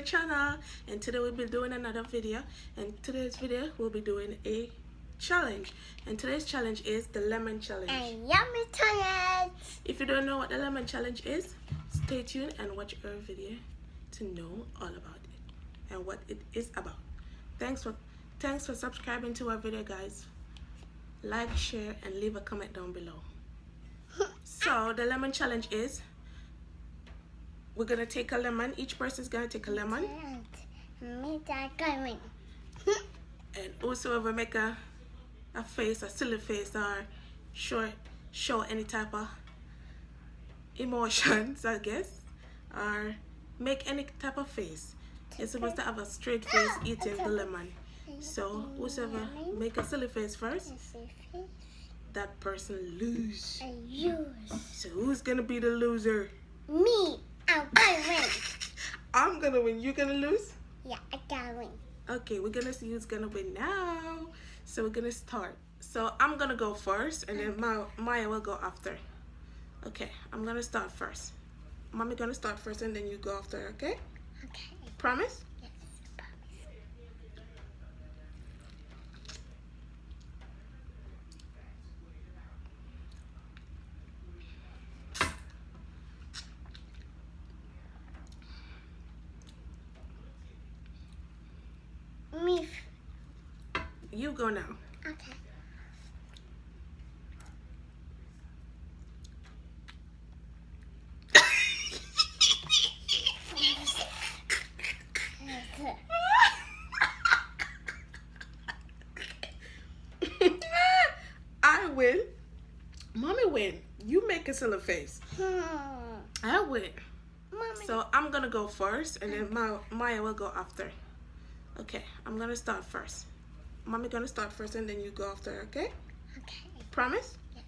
channel, and today we'll be doing another video. And today's video we'll be doing a challenge, and today's challenge is the lemon challenge. And yummy challenge. If you don't know what the lemon challenge is, stay tuned and watch our video to know all about it and what it is about. Thanks for subscribing to our video, guys. Like, share, and leave a comment down below. So the lemon challenge is, we're gonna take a lemon. Each person's gonna take a lemon. And whosoever make a face, a silly face, or show any type of emotions, I guess, or make any type of face, you're supposed to have a straight face eating the lemon. So whosoever make a silly face first, that person lose. So who's gonna be the loser? Me. I'm gonna win. I'm gonna win. You gonna lose? Yeah, I gotta win. Okay, we're gonna see who's gonna win now. So we're gonna start. So I'm gonna go first, and then Maya will go after. Okay, I'm gonna start first. Mommy gonna start first, and then you go after. Okay? Okay. Promise? Yes, promise. Me. You go now. Okay. I win. Mommy win. You make a silly face. I win. Mommy. So I'm gonna go first, and then Maya will go after. Okay, I'm gonna start first. Mommy gonna start first, and then you go after. Okay? Okay. Promise? Yes,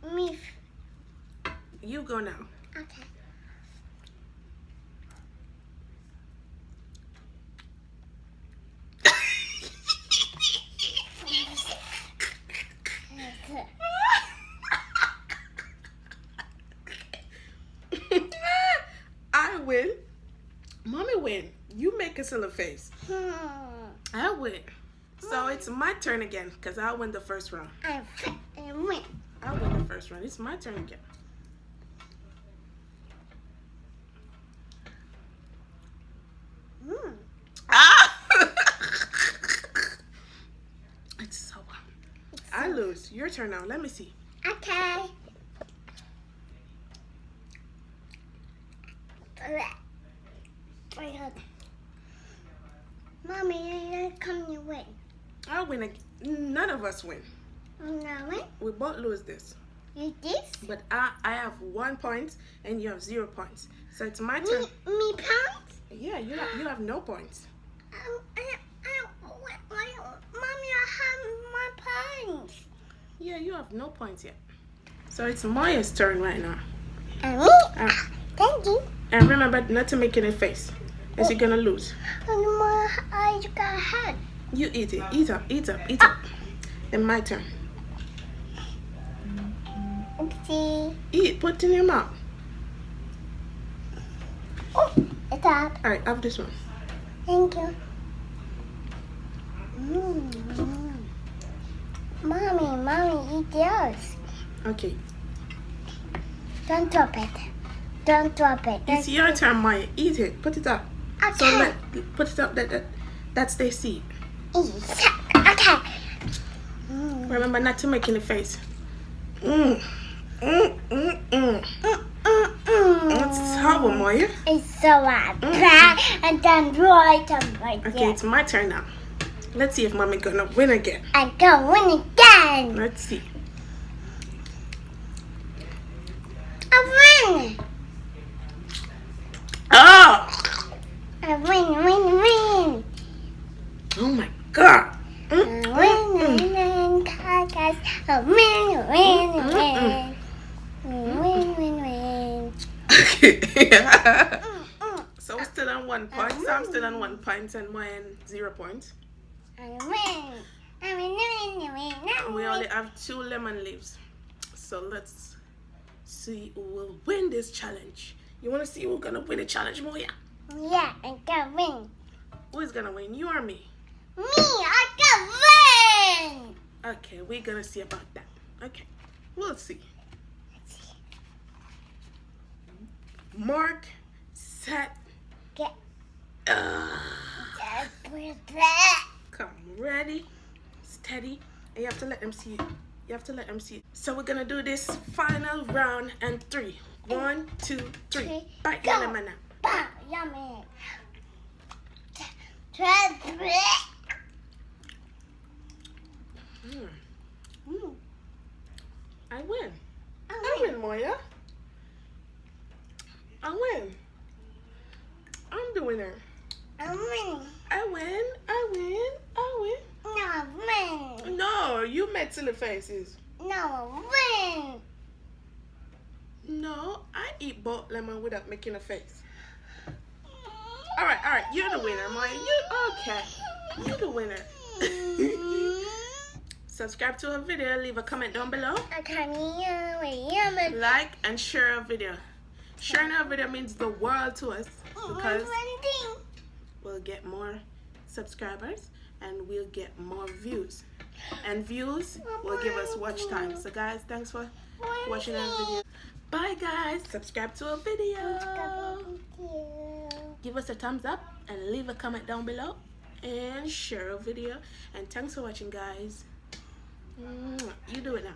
promise. Me. You go now. Okay. I win. Mommy win. You make a silly face. I win. So it's my turn again, because I win the first round. I win. I win the first round. It's my turn again. It's so warm. I lose. Your turn now. Let me see. Okay. Mommy, come you win. I win again. None of us win. No win? We both lose this. You this? But I have 1 point and you have 0 points. So it's my turn. Me points? Yeah, you have no points. Mommy, I have my points. Yeah, you have no points yet. So it's Maya's turn right now. And me? Thank you. And remember not to make any face, as you're gonna lose. And my eyes got hurt. You eat it. Eat up, eat up, eat up. And my turn. Oopsie. Eat, put it in your mouth. Oh, it's up. Alright, have this one. Thank you. Mommy, eat yours. Okay. Don't drop it. Don't drop it. It's your turn, Maya. Eat it. Put it up. Okay. So put it up. That's the seed. Okay. Remember not to make any face. It's horrible, Moya. It's so hard. And then right Okay, it's my turn now. Let's see if Mommy gonna win again. I'm gonna win again. Let's see. I win. Oh! I win. Oh my God. Win. Guys. Win. Okay. So we're still on 1 point, so I'm still on 1 point and Moya 0 points. I win. I win. We only have 2 lemon leaves. So let's see who will win this challenge. You want to see who's going to win the challenge, Moya? Yeah, I can win. Who is going to win, you or me? Me, I can win. Okay, we're going to see about that. Okay, we'll see. Mark, set, Get. come, ready, steady, and you have to let them see it. You have to let them see it. So we're gonna do this final round and 3. 1, 2, 3. Bite your lemon now. Bah, yummy. I win. I win, Moya. I win. I'm the winner. I win. I win. I win. I win. No, I win. No, you made silly faces. No, I win. No, I eat both lemon without making a face. All right, you're the winner, Moya. You okay? You're the winner. Subscribe to our video. Leave a comment down below. Like and share our video. Sharing our video means the world to us because we'll get more subscribers and we'll get more views. And views will give us watch time. So guys, thanks for watching our video. Bye guys. Subscribe to our video. Give us a thumbs up and leave a comment down below and share our video. And thanks for watching guys. You do it now.